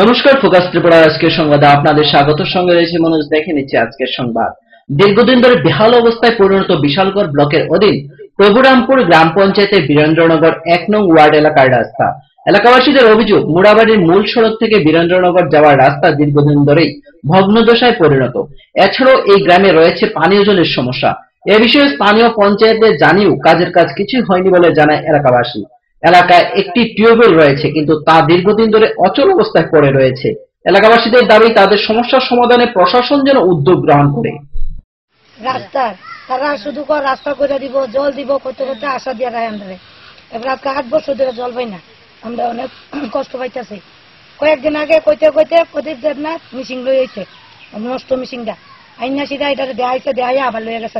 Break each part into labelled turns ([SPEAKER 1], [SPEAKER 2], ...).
[SPEAKER 1] নমস্কার, ফোকাস ত্রিপুরার আজকের সংবাদে আপনাদের স্বাগত। সঙ্গে রয়েছে মনোজ। দেখে নিচ্ছে আজকের সংবাদ। দীর্ঘদিন ধরে বেহাল অবস্থায় পরিণত বিশালগড় ব্লকের অধীন প্রভুরামপুর গ্রাম পঞ্চায়েতের বীরেন্দ্রনগর ১ নং ওয়ার্ড এলাকার রাস্তা। এলাকাবাসীদের অভিযোগ, মুড়াবাড়ির মূল সড়ক থেকে বীরেন্দ্রনগর যাওয়ার রাস্তা দীর্ঘদিন ধরেই ভগ্নদশায় পরিণত। এছাড়াও এই গ্রামে রয়েছে পানীয় জলের সমস্যা। এ বিষয়ে স্থানীয় পঞ্চায়েতে জানিয়েও কাজের কাজ কিছুই হয়নি বলে জানায় এলাকাবাসী। এলাকায় একটি টিউবওয়েল রয়েছে, কিন্তু তা দীর্ঘদিন ধরে অচল অবস্থায় পড়ে রয়েছে। এলাকাবাসীদের দাবি, তাদের সমস্যার সমাধানে প্রশাসন যেন উদ্যোগ গ্রহণ করে।
[SPEAKER 2] রাস্তা তারা শুধু রাস্তা করে দিব, জল দিব করতে করতে আশা দিয়ে রায় আমরা এবার আজকে 8 বছর ধরে জল পাই না। আমরা অনেক কষ্ট পাইতেছি। কয়েকদিন আগে কইতে কইতে প্রদীপ দেবনাথ মিশিং লই আইছে, নষ্ট মিশিংটা আইনা সিধা এটা দেখাইছে, দেখাইয়া আবার লইয়া গেছে।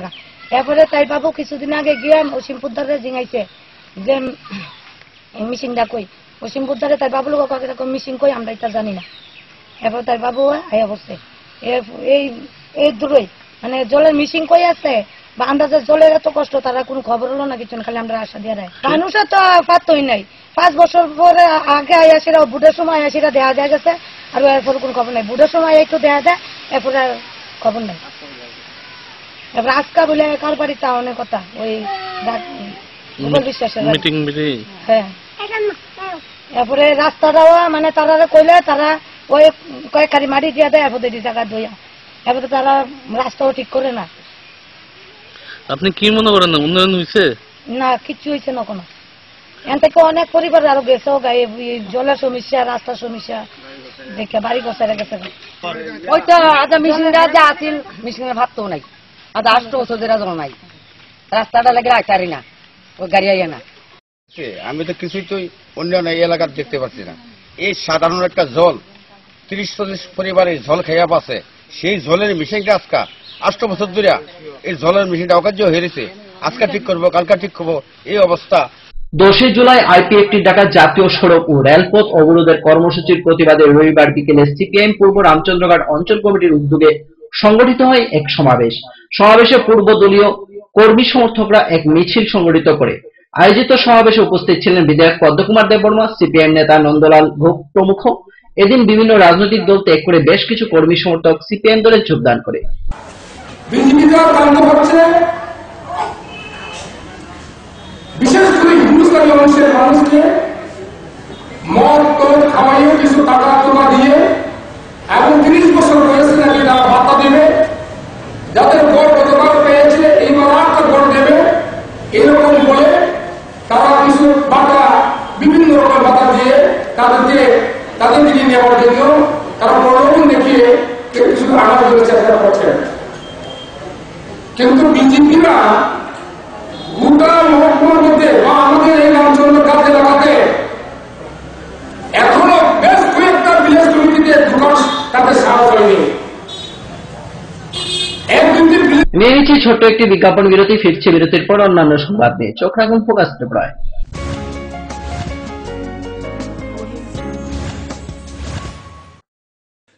[SPEAKER 2] এরপরে তাই বাবু কিছুদিন আগে গিয়ে অসীমপুরদারে জিঙাইছে যে মিশিংটা কই। অসীমপুরদারে তাই বাবু লোক মিশিং কই আমরা এটা জানি না। এরপর তাই বাবু আইয়া বসছে এই দূরই মানে জলের মিশিং কই আছে বা আমরা যে জলের এত কষ্ট তারা কোনো খবর হলো না, কিছু খালি আমরা আশা দিয়ে রায়। মানুষের তো পাত্তই নাই। 5 বছর পরে আগে আইয়াছিরা, বুটের সময় আইয়াছিরা দেখা যায় গেছে, আর এরপর কোনো খবর নাই। বুটের সময় একটু দেখা যায়, এরপরে আর খবর নাই। এবার আজকা বলে কার বাড়ি তা অনেক কথা ওই বিশ্বাসের হ্যাঁ। এরপরে রাস্তাটাও মানে তারা কইলে তারা ওই কয়েক কারি মাটি দিয়ে দেয়, এরপর এই জায়গা ধুইয়া, এরপরে তারা রাস্তাও ঠিক করে না।
[SPEAKER 3] আপনি কি মনে করেন উন্নয়ন হয়েছে? না,
[SPEAKER 2] কিচ্ছু হয়েছে না কোনো। এখান থেকে অনেক পরিবার আরো গেছে, জলের সমস্যা, রাস্তার সমস্যা দেখে বাড়ি গোছায় গেছে।
[SPEAKER 4] ওইটা আদা মিশিংটা যা আছিল মিশিংয়ে ভাবতো নাই, আদা 8 বছর ধরে জল নাই, রাস্তাটা লাগে আইতারি না, ওই গাড়ি আইয়া না।
[SPEAKER 5] আমি তো কিছুই তো উন্নয়ন এই এলাকার দেখতে পাচ্ছি না। এই সাধারণ একটা জল 30-40 পরিবারের জল খাইয়া পাচ্ছে, সেই জলের মিশিংটা আজকা 8 বছর ধরে এই জলের মিশিংটা অকার্য হয়ে গেছে। আজকা ঠিক করবো, কালকা ঠিক করবো, এই অবস্থা।
[SPEAKER 1] 10 জুলাই আইপিএফটি ঢাকা জাতীয় সড়ক ও রেলপথ অবরোধের কর্মসূচির প্রতিবাদে রবিবার বিকেলে সিপিআইএম পূর্ব রামচন্দ্রঘাট অঞ্চল কমিটির উদ্যোগে সংগঠিত হয় এক সমাবেশ। সমাবেশে পূর্বদলীয় কর্মী সমর্থকরা এক মিছিল সংগঠিত করে। আয়োজিত সমাবেশে উপস্থিত ছিলেন বিধায়ক পদ্মকুমার দেববর্মা, সিপিআইএম নেতা নন্দলাল ঘোষ প্রমুখ। এদিন বিভিন্ন রাজনৈতিক দল ত্যাগ করে বেশ কিছু কর্মী সমর্থক সিপিআইএম দলে যোগদান করে।
[SPEAKER 6] বিশেষ করে হিন্দুস্তানি অংশের মানুষকে মদ টদ খাওয়াইয়ে কিছু টাকা তোলা দিয়ে এবং 30 বছর বয়সে নাকি তারা ভাতা দেবে, যাদের ভোট গতকাল পেয়েছে এইবার আর ভোট দেবে, এরকম বলে তারা কিছু ভাতা, বিভিন্ন রকম ভাতা দিয়ে তাদের দিকে নেওয়ার জন্য তারা প্রলোভন দেখিয়ে কিছু আনার জন্য চেষ্টা করছে। কিন্তু বিজেপিরা গোটা মহকুমার মধ্যে বা আমাদের এই অঞ্চলের কাছে লাগাতে এখনো বেশ কয়েকটা বিলেজ কমিটিতে ঢোকার তাদের সাহস হয়নি।
[SPEAKER 1] নিয়ে নিচ্ছি ছোট্ট একটি বিজ্ঞাপন বিরতি। ফিরছে বিরতির পর অন্যান্য সংবাদ নিয়ে। চোখ রাখুন ফোকাস ত্রিপুরায়।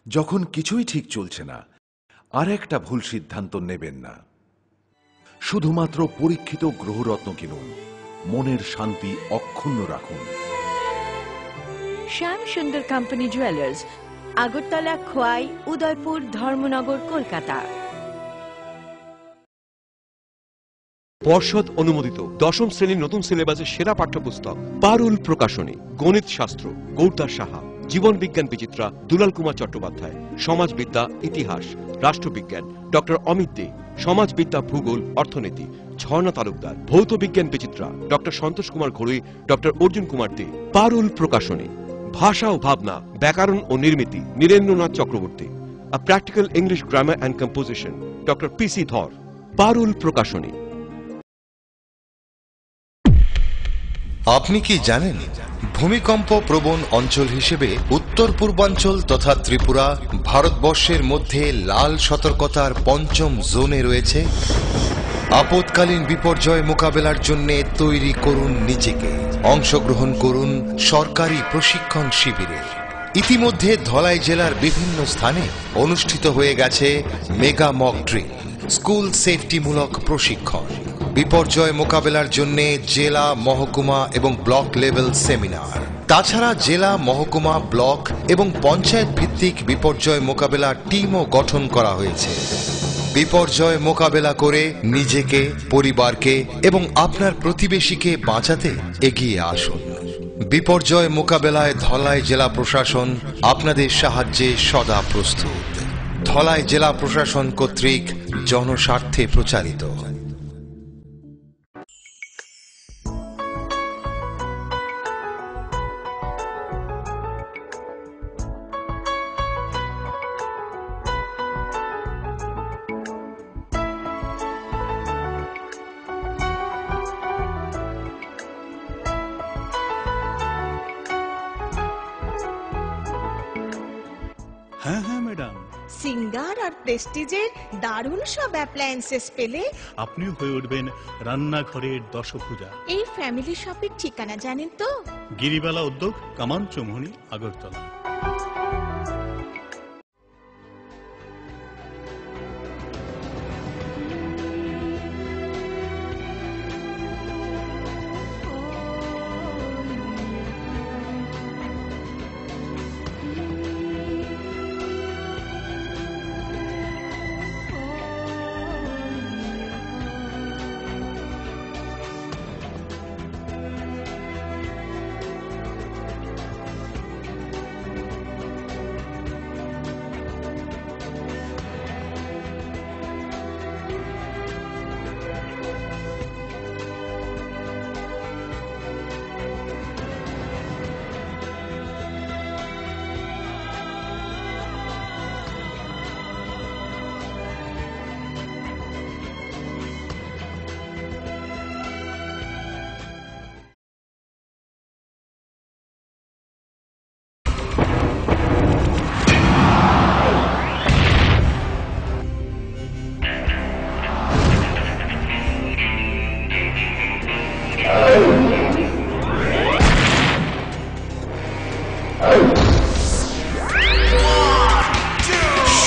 [SPEAKER 7] যখন কিছুই ঠিক চলছে না, আর একটা ভুল সিদ্ধান্ত নেবেন না। শুধুমাত্র পরীক্ষিত গ্রহরত্ন কিনুন, মনের শান্তি অক্ষুণ্ণ রাখুন।
[SPEAKER 8] শ্যাম সুন্দর কোম্পানি জুয়েলার্স, আগরতলা, খোয়াই, উদয়পুর, ধর্মনগর, কলকাতা।
[SPEAKER 9] পর্ষদ অনুমোদিত 10ম শ্রেণীর নতুন সিলেবাসের সেরা পাঠ্যপুস্তক পারুল প্রকাশনী, গণিত শাস্ত্র গৌরদাস সাহা, জীবন বিজ্ঞান বিচিত্রা দুলাল কুমার চট্টোপাধ্যায়, সমাজবিদ্যা ইতিহাস রাষ্ট্রবিজ্ঞান ডক্টর অমিত দে, সমাজবিদ্যা ভূগোল অর্থনীতি ঝর্ণা তালুকদার, ভৌত বিজ্ঞান বিচিত্রা ডক্টর সন্তোষ কুমার ঘড়ুই, ডক্টর অর্জুন কুমার দে। পারুল প্রকাশনী, ভাষা ও ভাবনা, ব্যাকরণ ও নির্মিতি Nirendranath Chakraborty, a practical English grammar and composition doctor PC Dhar. Parul প্রকাশনী।
[SPEAKER 10] আপনি কি জানেন, ভূমিকম্প প্রবণ অঞ্চল হিসেবে উত্তর পূর্বাঞ্চল তথা ত্রিপুরা ভারতবর্ষের মধ্যে লাল সতর্কতার 5ম জোনে রয়েছে। আপৎকালীন বিপর্যয় মোকাবেলার জন্য তৈরি করুন নিজেকে। অংশগ্রহণ করুন সরকারি প্রশিক্ষণ শিবিরে। ইতিমধ্যে ধলাই জেলার বিভিন্ন স্থানে অনুষ্ঠিত হয়ে গেছে মেগা মক ড্রিল, স্কুল সেফটিমূলক প্রশিক্ষণ, বিপর্যয় মোকাবেলার জন্য জেলা, মহকুমা এবং ব্লক লেভেল সেমিনার। তাছাড়া জেলা, মহকুমা, ব্লক এবং পঞ্চায়েত ভিত্তিক বিপর্যয় মোকাবেলা টিমও গঠন করা হয়েছে। বিপর্যয় মোকাবেলা করে নিজেকে, পরিবারকে এবং আপনার প্রতিবেশীকে বাঁচাতে এগিয়ে আসুন। বিপর্যয় মোকাবেলায় ধলাই জেলা প্রশাসন আপনাদের সাহায্যে সদা প্রস্তুত। ধলাই জেলা প্রশাসন কর্তৃক জনস্বার্থে প্রচারিত।
[SPEAKER 11] হ্যাঁ হ্যাঁ ম্যাডাম,
[SPEAKER 12] সিঙ্গার আর প্রেস্টিজের দারুণ সব অ্যাপ্লায়েন্সেস পেলে
[SPEAKER 11] আপনিও হয়ে উঠবেন রান্নাঘরের দশভুজা।
[SPEAKER 12] এই ফ্যামিলি শপের ঠিকানা জানেন তো?
[SPEAKER 11] গিরিবালা উদ্যোগ, কামান চৌমুহনী, আগরতলা।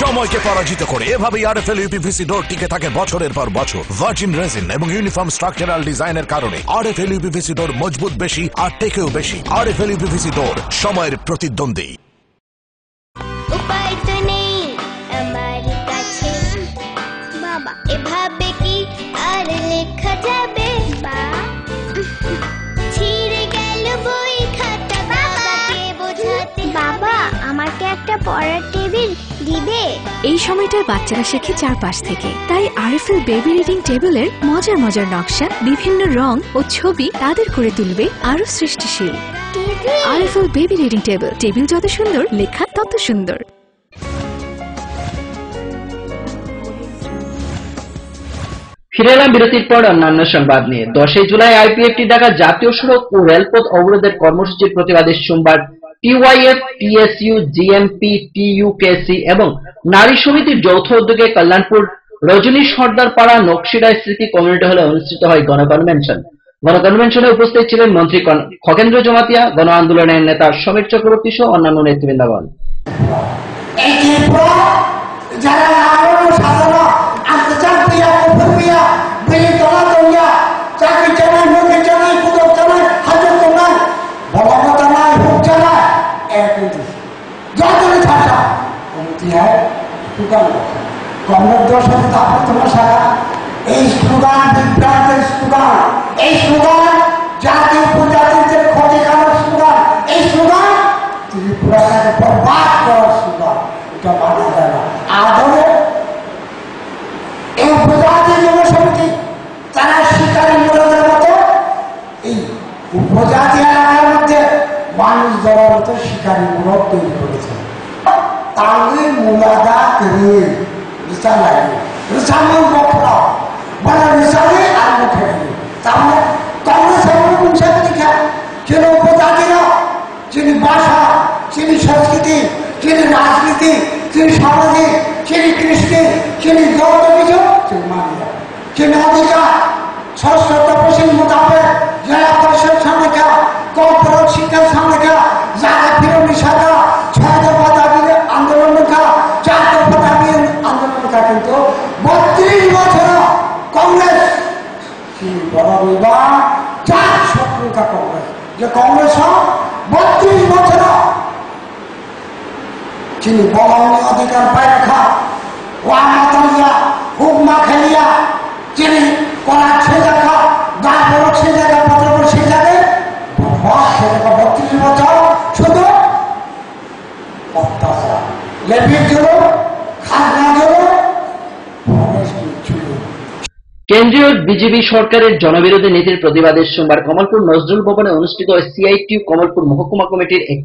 [SPEAKER 13] সময়কে পরাজিত করে এভাবেই আরএফএল ইউপিভিসি ডোর টিকে থাকে বছরের পর বছর। ভার্জিন রেজিন এবং ইউনিফর্ম স্ট্রাকচারাল ডিজাইনের কারণে আরএফএল ইউপিভিসি ডোর মজবুত বেশি আর টেকেও বেশি। আরএফএল ইউপিভিসি ডোর, সময়ের প্রতিদ্বন্দ্বী।
[SPEAKER 14] উপায় তো নেই আমার কাছে বাবা, এভাবে কি আর লেখা যাবে? ছিঁড়ে গেল বই খাতা, বাবাকে বোঝাতে। বাবা, আমাকে একটা পড়ার টেবিল দিবে?
[SPEAKER 15] এই সময়টার বাচ্চারা শেখে চারপাশ থেকে, তাই আরএফএল বেবি রিডিং টেবিলের মজার মজার নকশা, বিভিন্ন রং ও ছবি তাদের করে তুলবে আরো সৃষ্টিশীল। RFL baby reading table, table যত সুন্দর, লেখা তত সুন্দর।
[SPEAKER 1] ফিরে এলাম বিরতির পর অন্যান্য সংবাদ নিয়ে। 10 জুলাই আইপিএফটি ঢাকা জাতীয় সড়ক ও রেলপথ অবরোধের কর্মসূচির প্রতিবাদে সোমবার টিওয়াইএফ, টিএসইউ, জিএমপি, টিইউকেসি এবং নারী সমিতির যৌথ উদ্যোগে কল্যাণপুর রজনী সর্দার পাড়া নকশিডায় স্মৃতি কমিউনিটি হলে অনুষ্ঠিত হয় গণকনভেনশন। গণকনভেনশনে উপস্থিত ছিলেন মন্ত্রী খগেন্দ্র জমাতিয়া, গণ আন্দোলনের নেতা সমীর চক্রবর্তী সহ অন্যান্য নেতৃবৃন্দগণ।
[SPEAKER 16] এই স্লোগান বিপ্লবের স্লোগান, এই স্লোগান জাতি উপজাতিদের ক্ষতিকারক স্লোগান, এই স্লোগান ত্রিপুরাকে বরবাদ করার স্লোগান। এটা মানা যায় না। আদরে এই উপজাতি জনসমিতি তারা শিকারী মোড়ের মতো এই উপজাতি এলাকার মধ্যে মানুষ ধরার মতো শিকারী মোড় তৈরি করেছে। তাহলে মূলাদা করে বিচার লাগে, রিসামের বকরা বলে রিসামে আর মুখে নেই। তাহলে কংগ্রেসের দেখা যিনি উপজাতিরা, যিনি ভাষা, যিনি সংস্কৃতি, যিনি রাজনীতি, যিনি সামাজিক, যিনি কৃষ্টি, যিনি গৌতমিজ, তিনি মানিয়া, যিনি অধিকার ষষ্ঠ তপশিল মোতাবেক জেলা পরিষদ সংখ্যা, কর্পোরেট শিক্ষা সংখ্যা, জায়গা ফিরে নিষেধা, 6 দফা দাবি আন্দোলন লেখা, 4 দফা দাবি আন্দোলন লেখা। কিন্তু 32 বছর কংগ্রেস বড় বিবাহ 4 শত্রুতা কংগ্রেস, যে কংগ্রেস 32 বছর যিনি বলাউনি অধিকার পায় রাখা ওয়া মাতালিয়া হুকমা খেলিয়া যিনি করা সে জায়গা দা বড় সে জায়গা পত্র সে জায়গায় 32 বছর শুধু অত্যাচার লেবির জন্য খাজনা জন্য
[SPEAKER 1] কেন্দ্রীয় বিজেপি সরকারের জনবিরোধী নীতির প্রতিবাদে সোমবার কমলপুর নজরুল ভবনে অনুষ্ঠিত সিআইটিইউ কমলপুর মহকুমা কমিটির এক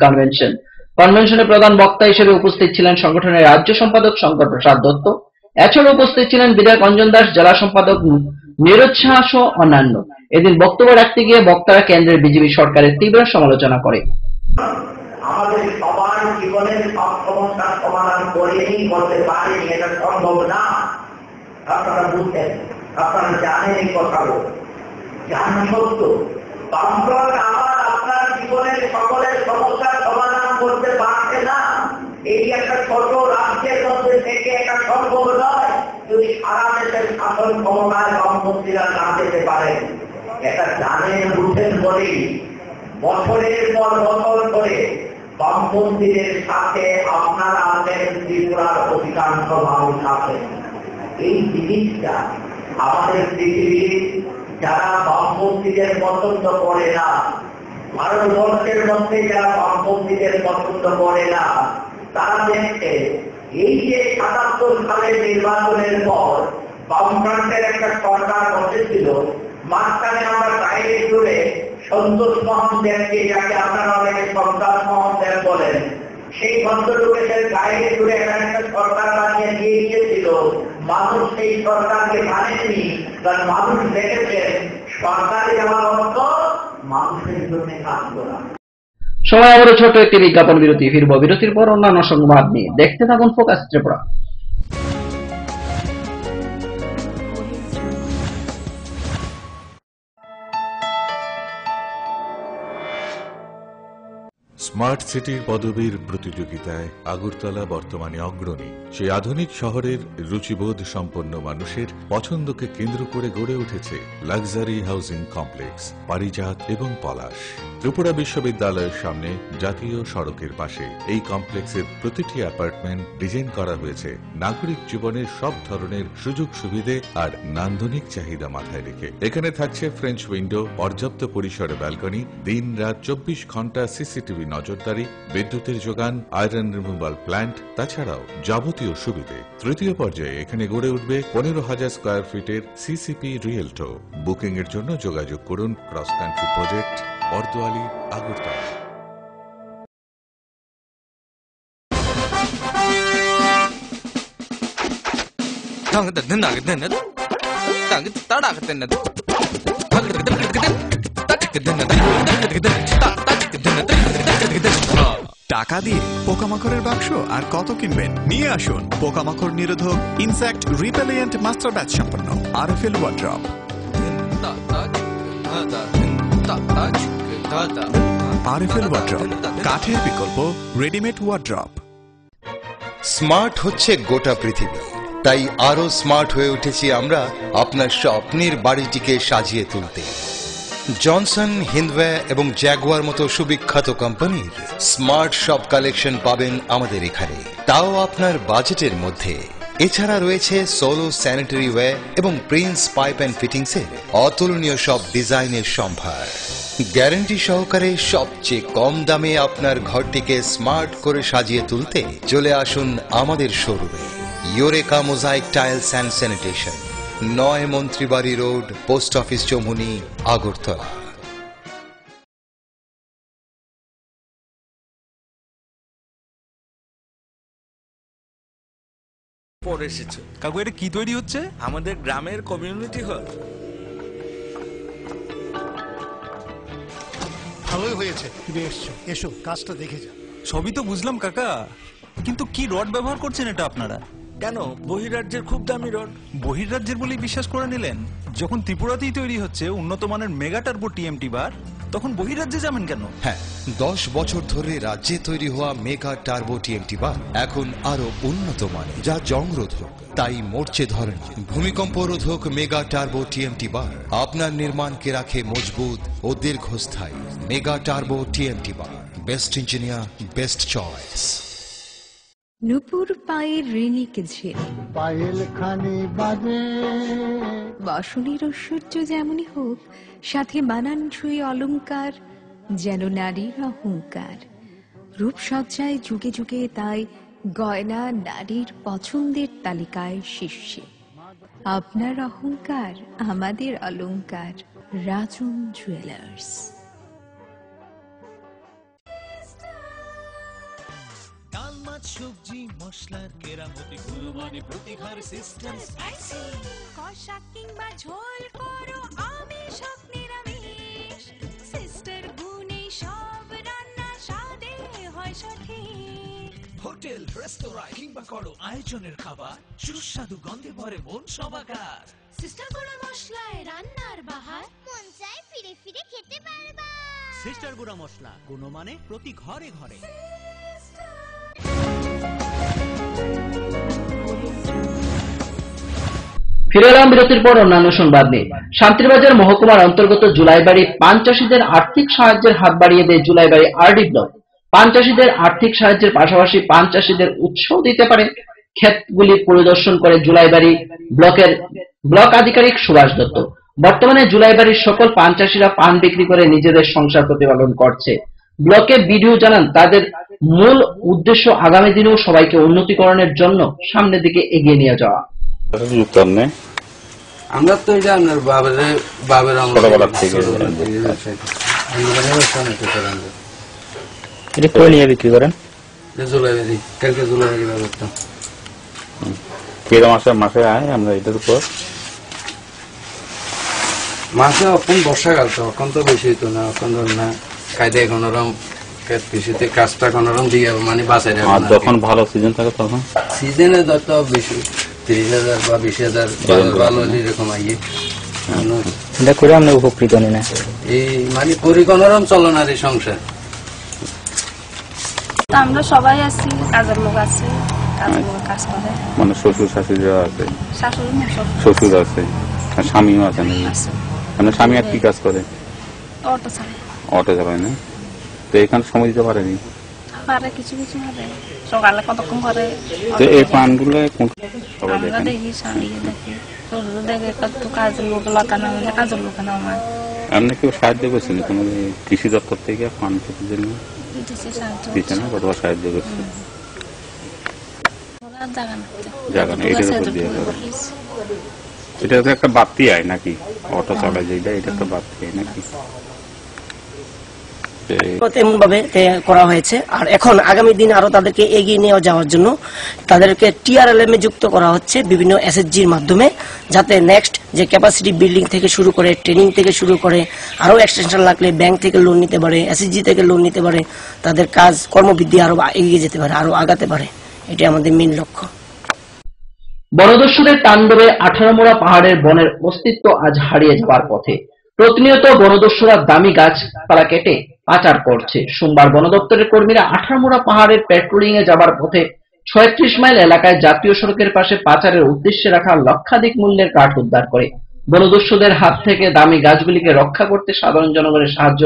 [SPEAKER 1] কনভেনশনে প্রধান বক্তা হিসেবে উপস্থিত ছিলেন সংগঠনের রাজ্য সম্পাদক শঙ্কর প্রসাদ দত্ত। এছাড়া উপস্থিত ছিলেন বিধায়ক অঞ্জন দাস, জেলা সম্পাদক নীরজ সাহা সহ অন্যান্য। এদিন বক্তব্য রাখতে গিয়ে বক্তারা কেন্দ্রের বিজেপি সরকারের তীব্র সমালোচনা করে।
[SPEAKER 17] আমাদের সবার জীবনের সব সমস্যার সমাধান করেই করতে পারেনি, এটা সম্ভব না। আপনারা বুঝছেন, আপনারা জানেন এই কথাগুলো, জানেন সত্য। বামফ্রন্ট আবার আপনার জীবনের সকলের সমস্যার সমাধান করতে পারছে না। এই একটা ছোট রাজ্যের মধ্যে থেকে এটা সম্ভব নয় যদি সারা দেশের শাসন ক্ষমতায় বামপন্থীরা না যেতে পারেন। এটা জানেন বুঝেন বলেই বছরের পর বছর ধরে বামপন্থীদের সাথে আপনারা আছেন, ত্রিপুরার অধিকাংশ মানুষ আছেন। এই জিনিসটা আমাদের পৃথিবীর যারা বামপন্থীদের পছন্দ করে না, ভারতবর্ষের মধ্যে যারা বামপন্থীদের পছন্দ করে না, তারা দেখছে এই যে ৭৭ সালের নির্বাচনের পর বামফ্রন্টের একটা সরকার বসেছিল, মাঝখানে আমরা বাইরে জুড়ে সন্তোষ মোহন দেবকে, যাকে আপনারা অনেকে সন্তাস মোহন দেব বলেন, সেই ভদ্রলোকের বাইরে জুড়ে একটা সরকার বানিয়ে দিয়ে গিয়েছিল। মানুষ সেই সরকারকে মানেননি, কারণ মানুষ দেখেছেন সরকারে যাওয়ার অর্থ মানুষের জন্য কাজ করা।
[SPEAKER 1] সময় আবারও ছোট একটি বিজ্ঞাপন বিরতি, ফিরব বিরতির পর অন্যান্য সংবাদ নিয়ে। দেখতে থাকুন ফোকাস ত্রিপুরা।
[SPEAKER 18] স্মার্ট সিটির পদবীর প্রতিযোগিতায় আগরতলা বর্তমানে অগ্রণী। সেই আধুনিক শহরের রুচিবোধ সম্পন্ন মানুষের পছন্দকে কেন্দ্র করে গড়ে উঠেছে লাক্সারি হাউজিং কমপ্লেক্স পারিজাত এবং পলাশ। ত্রিপুরা বিশ্ববিদ্যালয়ের সামনে জাতীয় সড়কের পাশে এই কমপ্লেক্সের প্রতিটি অ্যাপার্টমেন্ট ডিজাইন করা হয়েছে নাগরিক জীবনের সব ধরনের সুযোগ সুবিধে আর নান্দনিক চাহিদা মাথায় রেখে। এখানে থাকছে ফ্রেঞ্চ উইন্ডো, পর্যাপ্ত পরিসরে ব্যালকনি, দিন রাত 24 ঘন্টা সিসিটিভি নজরদারি, বিদ্যুতের যোগান, আয়রন রিমুভাল প্ল্যান্ট, তাছাড়াও যাবতীয় সুবিধে। তৃতীয় পর্যায়ে এখানে গড়ে উঠবে 15,000 স্কয়ার ফিটের সিসিপি রিয়েলটো। বুকিং এর জন্য যোগাযোগ করুন cross country project, Bordowali, Agartala.
[SPEAKER 19] টাকা দিয়ে পোকামাকড়ের বাক্স আর কত কিনবেন? নিয়ে আসুন পোকামাকড় নিরোধক ইনসেক্ট রিপেলিয়েন্ট মাস্টার ব্যাচ সম্পন্ন আরএফএল ওয়ার্ড্রপ। আরএফএল ওয়ার্ড্রপ, কাঠের বিকল্প রেডিমেড ওয়ার্ড্রপ।
[SPEAKER 10] স্মার্ট হচ্ছে গোটা পৃথিবী, তাই আরো স্মার্ট হয়ে উঠেছি আমরা আপনার স্বপ্নের বাড়িটিকে সাজিয়ে তুলতে। জনসন, হিন্দওয়ে এবং জ্যাগুয়ার মতো সুবিখ্যাত কোম্পানির স্মার্ট সব কালেকশন পাবেন আমাদের এখানে, তাও আপনার বাজেটের মধ্যে। এছাড়া রয়েছে সোলো স্যানিটারি ওয়ে এবং প্রিন্স পাইপ অ্যান্ড ফিটিংসের অতুলনীয় সব ডিজাইনের সম্ভার। গ্যারান্টি সহকারে সবচেয়ে কম দামে আপনার ঘরটিকে স্মার্ট করে সাজিয়ে তুলতে চলে আসুন আমাদের শোরুমে। Eureka mosaic tiles and sanitation, 9 Mantribari road, post office Choumuhani, Agartala.
[SPEAKER 20] পরে এসেছে কাকু, এটা কি তৈরি হচ্ছে? আমাদের গ্রামের কমিউনিটি হল।
[SPEAKER 21] ভালোই হয়েছে তুমি এসছো, এসো কাজটা দেখে যা।
[SPEAKER 20] সবই তো বুঝলাম কাকা, কিন্তু কি রড ব্যবহার করছেন এটা আপনারা? কেন, বহিরাজ্যের খুব দামি রড। বহিরাজ্যের বলেই বিশ্বাস করে নিলেন? যখন ত্রিপুরাতেই তৈরি হচ্ছে উন্নত মানের মেগা টার্বো টিএমটি বার, তখন বহিরাজ্যে যাবেন কেন?
[SPEAKER 10] হ্যাঁ, 10 বছর ধরে রাজ্যে তৈরি হওয়া মেগা টার্বো টিএমটি বার এখন আরো উন্নত মানের, যা জংরোধক, তাই মরচে ধরেনি। ভূমিকম্প রোধক মেগা টার্বো টিএমটি বার আপনার নির্মাণকে রাখে মজবুত ও দীর্ঘস্থায়ী। Mega turbo TMT bar best engineer, best choice.
[SPEAKER 15] নুপুর পায়ের ঋণিক ঝিল,
[SPEAKER 16] পায়েল খানি বাজে
[SPEAKER 15] বাসনের ঐশ্বর্য যেমনই হোক, সাথে মানানসই অলংকার, যেন নারীর অহংকার। রূপসজ্জায় যুগে যুগে তাই গয়না নারীর পছন্দের তালিকায় শীর্ষে। আপনার অহংকার আমাদের অলংকার, রাজন জুয়েলার্স।
[SPEAKER 3] ডাল মাছ সবজি মশলার কেরামতি গুণমানে প্রতিঘর সিস্টেম স্পাইসি।
[SPEAKER 12] কষা কিংবা ঝোল করো আমিষ হোক নিরামিষ, সিস্টার গুণে সব রান্না স্বাদে হয় সঠিক।
[SPEAKER 3] হোটেল রেস্তোরাঁ কিংবা করো আয়োজনের খাবার, সুস্বাদু গন্ধে ভরে মন সবাকার।
[SPEAKER 12] সিস্টার গুঁড়া মশলায় রান্নার বাহার, মন চাই ফিরে ফিরে খেতে পারবা।
[SPEAKER 3] সিস্টার গুঁড়া মশলা, গুণমানে প্রতি ঘরে ঘরে।
[SPEAKER 1] ফিরে এলাম বিরতির পর অন্যান্য সংবাদ নিয়ে। শান্তিরবাজার মহকুমার অন্তর্গত জুলাইবাড়ি পান চাষীদের আর্থিক সাহায্যের হাত বাড়িয়ে দেয় জুলাইবাড়ি আরডি ব্লক। পান চাষীদের আর্থিক সাহায্যের পাশাপাশি পান চাষীদের উৎসাহ দিতে পারে ক্ষেতগুলি পরিদর্শন করে জুলাইবাড়ি ব্লকের ব্লক আধিকারিক সুভাষ দত্ত। বর্তমানে জুলাইবাড়ির সকল পান চাষীরা পান বিক্রি করে নিজেদের সংসার প্রতিপালন করছে। ব্লকে বিডিও জানান তাদের মূল উদ্দেশ্য আগামী দিনেও সবাইকে উন্নতিকরণের জন্য সামনের দিকে এগিয়ে নিয়ে যাওয়া।
[SPEAKER 22] আমরা তো এটা আপনার বাবের
[SPEAKER 23] ছোটবেলা থেকে
[SPEAKER 22] এটা করে নিয়ে বিক্রি করেন। জুলাইবাড়ি কালকে জুলাইবাড়ি করতাম।
[SPEAKER 23] কিরকম মাসে আয় আমরা এটার উপর
[SPEAKER 22] মাসে এখন বর্ষাকাল তো এখন তো বেশি হইতো না, এখন ধর না কায়দায় কোনোরকম কৃষিতে কাজটা কোনোরকম দিয়ে মানে বাঁচাই।
[SPEAKER 23] আর যখন ভালো সিজন থাকে তখন
[SPEAKER 22] সিজনে যত বেশি 30,000 বা 20,000 ভালো এরকম আইয়ে
[SPEAKER 23] এটা করে আমরা উপকৃত হই না।
[SPEAKER 22] এই মানে করি কোনোরকম চলো না রে সংসার।
[SPEAKER 24] আমরা সবাই আছি, কাজের লোক আছে, কাজের লোক কাজ করে।
[SPEAKER 23] মানে শ্বশুর শাশুড়িরা আছে,
[SPEAKER 24] শাশুড়ি
[SPEAKER 23] শ্বশুর আছে, আর স্বামীও আছে নাকি? মানে স্বামী আর কি কাজ করে?
[SPEAKER 24] অটো চালায়।
[SPEAKER 23] অটো চালায় না? তো এখানে সময় দিতে পারেনি?
[SPEAKER 24] পারে কিছু কিছু পারে, সকালে কতক্ষণ করে।
[SPEAKER 23] তো এই পানগুলো
[SPEAKER 24] আমরা দেখি, সারিয়ে দেখি, শ্বশুর দেখে কত কাজের লোক লাগানো হলে কাজের লোক নামায়।
[SPEAKER 23] আপনি কেউ সাহায্য করছেন তোমাদের কৃষি দপ্তর থেকে পান খেতের জন্য? দিচ্ছে না? কতবার সাহায্য করছে? জায়গা না, এটার উপর দিয়ে এটা তো একটা বাড়তি আয় নাকি? অটো চালায় যেটা, এটা একটা বাড়তি আয় নাকি?
[SPEAKER 25] তেমন ভাবে করা হয়েছে। আর এখন আগামী দিন আরো তাদেরকে এগিয়ে নিয়ে যাওয়ার জন্য তাদেরকে টিআরএলএম এ যুক্ত করা হচ্ছে বিভিন্ন এসএসজির মাধ্যমে, যাতে নেক্সট যে ক্যাপাসিটি বিল্ডিং থেকে শুরু করে ট্রেনিং থেকে শুরু করে আরো এক্সটেনশন লাগলে ব্যাংক থেকে লোন নিতে পারে, এসএসজি থেকে লোন নিতে পারে, তাদের কাজ কর্মবৃদ্ধি আরো এগিয়ে যেতে পারে, আরো আগাতে পারে। এটা আমাদের মেইন লক্ষ্য।
[SPEAKER 1] বনদস্যুদের তাণ্ডবে 18 মোড়া পাহাড়ের বনের অস্তিত্ব আজ হারিয়ে যাবার পথে। প্রতিনিয়ত বনদস্যুরা দামি গাছপালা কেটে পাচার করছে। সোমবার বন দপ্তরের কর্মীরা 18 মোড়া পাহাড়ের পেট্রোলিং এ যাবার পথে 36 মাইল এলাকায় জাতীয় সড়কের পাশে পাচারের উদ্দেশ্যে রাখা লক্ষাধিক মূল্যের কাঠ উদ্ধার করে। বনদস্যুদের হাত থেকে দামি গাছগুলিকে রক্ষা করতে সাধারণ জনগণের সাহায্য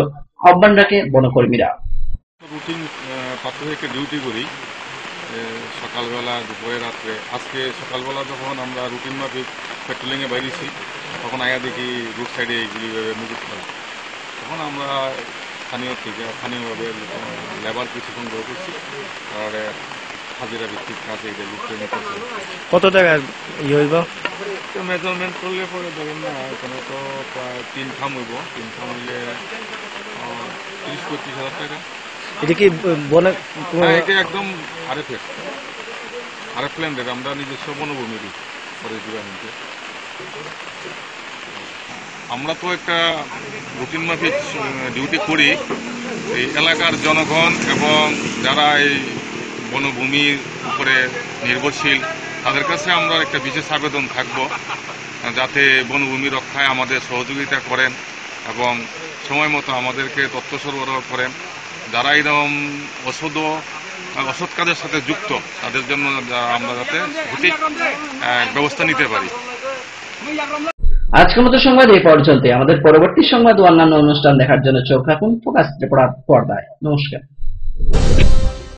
[SPEAKER 1] আহ্বান রাখে বনকর্মীরা।
[SPEAKER 26] রুটিন প্রাত্যহিক ডিউটি করি সকালবেলা, দুপুরে, রাত্রে। আজকে সকালবেলা যখন আমরা রুটিন মাফিক পেট্রোলিংয়ে বাইরেছি, তখন আয়া দেখি রুট সাইডে এইগুলি মজুত করা। তখন আমরা স্থানীয়ভাবে লেবার কিছু সংগ্রহ করছি, আর হাজিরা ভিত্তিক কাজে এটা লিখতে নিতেছে।
[SPEAKER 27] কত টাকা ইয়ে হইব?
[SPEAKER 26] মেজারমেন্ট করলে পরে ধরেন না, এখানে তো প্রায় 3 খাম হইব। 3 খাম হইলে 30-35 হাজার টাকা।
[SPEAKER 27] এটা কি বনে?
[SPEAKER 26] এটা একদম আরএফ ল্যান্ড রেট। আমরা নিজস্ব বনভূমির ফরেস্ট ডিপার্টমেন্টে। আমরা তো একটা রুটিন মাফিক ডিউটি করি। এই এলাকার জনগণ এবং যারা এই বনভূমির উপরে নির্ভরশীল, তাদের কাছে আমরা একটা বিশেষ আবেদন থাকব যাতে বনভূমি রক্ষায় আমাদের সহযোগিতা করেন এবং সময় মতো আমাদেরকে তথ্য সরবরাহ করেন। যারা এরকম অসৎ কাজের সাথে যুক্ত, তাদের জন্য আমরা যাতে সঠিক ব্যবস্থা নিতে পারি।
[SPEAKER 1] আজকের মতো সংবাদ এই পর্যন্ত। আমাদের পরবর্তী সংবাদ ও অন্যান্য অনুষ্ঠান দেখার জন্য চোখ রাখুন ফোকাস ত্রিপুরা পর্দায়। নমস্কার।